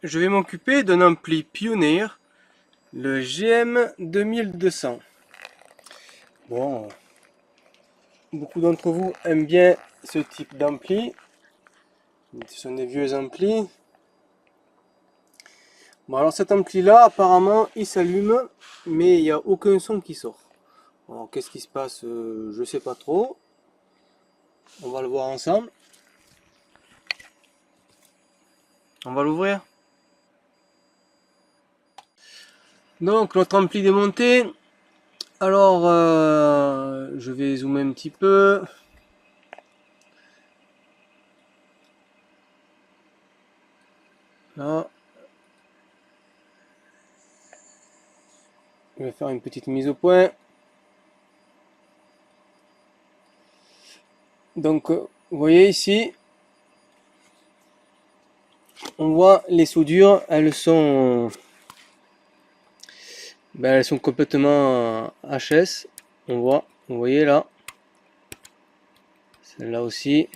je vais m'occuper d'un ampli Pioneer, le GM 2200. Bon, beaucoup d'entre vous aiment bien ce type d'ampli. Ce sont des vieux amplis. Bon, alors cet ampli là, apparemment, il s'allume, mais il n'y a aucun son qui sort. Alors, qu'est-ce qui se passe? Je sais pas trop. On va le voir ensemble. On va l'ouvrir. Donc, notre ampli démonté. Alors, je vais zoomer un petit peu. Là. Je vais faire une petite mise au point. Donc, vous voyez ici, on voit les soudures, elles sont complètement HS. On voit, vous voyez là, celle-là aussi,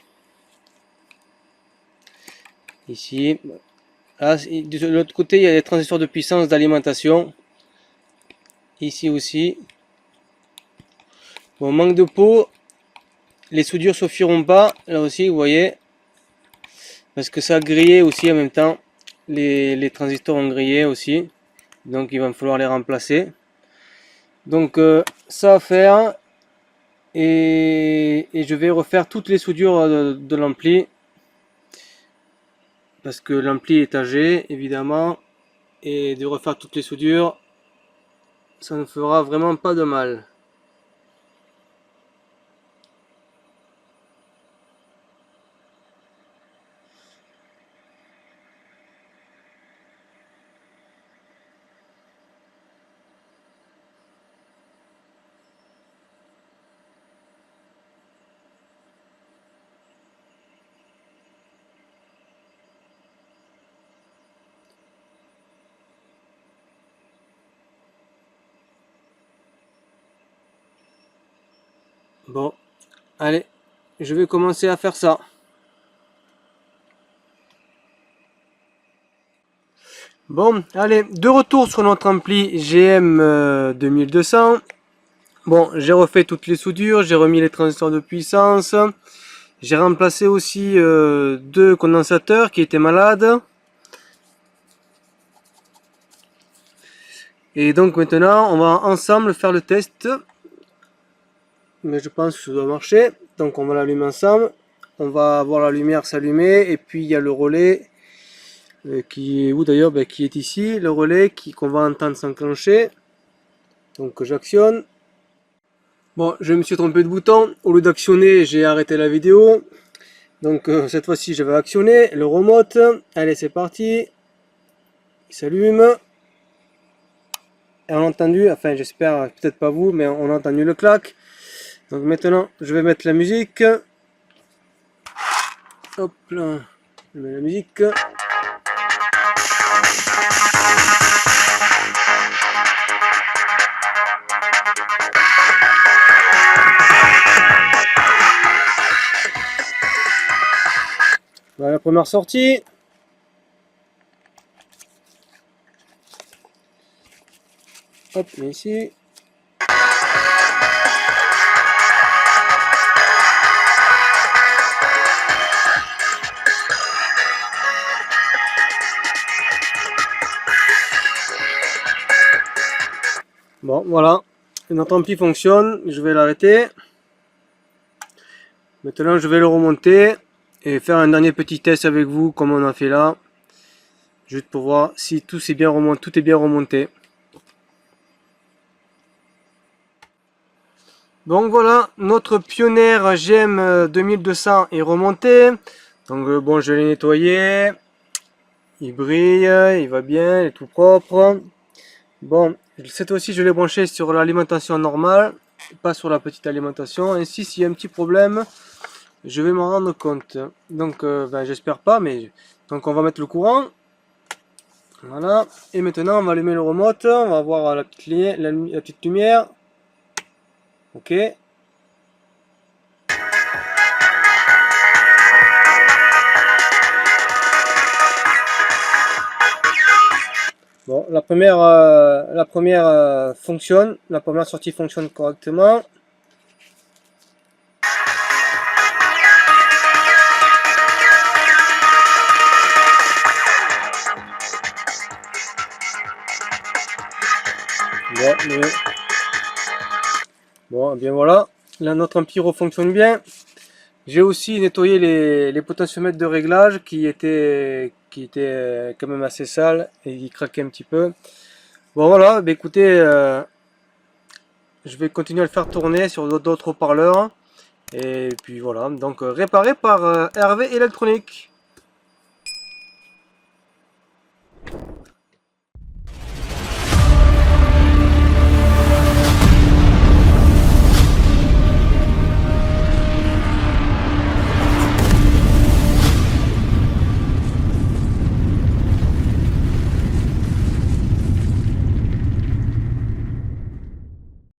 ici. Là, de l'autre côté, il y a des transistors de puissance d'alimentation. Ici aussi. Bon, manque de peau, les soudures suffiront pas, là aussi, vous voyez, parce que ça a grillé aussi en même temps. Les transistors ont grillé aussi, donc il va falloir les remplacer. Donc ça à faire. Et je vais refaire toutes les soudures de l'ampli, parce que l'ampli est âgé évidemment, et de refaire toutes les soudures, ça ne fera vraiment pas de mal. Bon, allez, je vais commencer à faire ça. Bon, allez, de retour sur notre ampli GM 2200. Bon, j'ai refait toutes les soudures, j'ai remis les transistors de puissance. J'ai remplacé aussi deux condensateurs qui étaient malades. Et donc maintenant, on va ensemble faire le test. Mais je pense que ça doit marcher. Donc on va l'allumer ensemble. On va voir la lumière s'allumer. Et puis il y a le relais qui est où d'ailleurs? Qui est ici. Le relais qu'on va entendre s'enclencher. Donc j'actionne. Bon, je me suis trompé de bouton. Au lieu d'actionner, j'ai arrêté la vidéo. Donc cette fois-ci, je vais actionner le remote. Allez, c'est parti. Il s'allume. Et on a entendu, enfin j'espère, peut-être pas vous, mais on a entendu le clac. Donc maintenant, je vais mettre la musique. Hop là, je mets la musique. Voilà la première sortie. Hop, ici. Bon, voilà. Notre ampli fonctionne. Je vais l'arrêter. Maintenant, je vais le remonter et faire un dernier petit test avec vous, comme on a fait là. Juste pour voir si tout est bien remonté. Donc voilà, notre Pioneer GM 2200 est remonté. Donc bon, je l'ai nettoyé. Il brille, il va bien, il est tout propre. Bon, cette fois-ci, je l'ai branché sur l'alimentation normale, pas sur la petite alimentation. Ainsi, s'il y a un petit problème, je vais m'en rendre compte. Donc, j'espère pas, mais donc on va mettre le courant. Voilà. Et maintenant, on va allumer le remote. On va voir la petite lumière. Ok. Bon, la première fonctionne, la première sortie fonctionne correctement. Bon, bien voilà. Là, notre Ampiro fonctionne bien. J'ai aussi nettoyé les potentiomètres de réglage qui étaient quand même assez sales et qui craquaient un petit peu. Bon voilà, bah écoutez, je vais continuer à le faire tourner sur d'autres haut-parleurs. Et puis voilà, donc réparé par Hervé Électronique.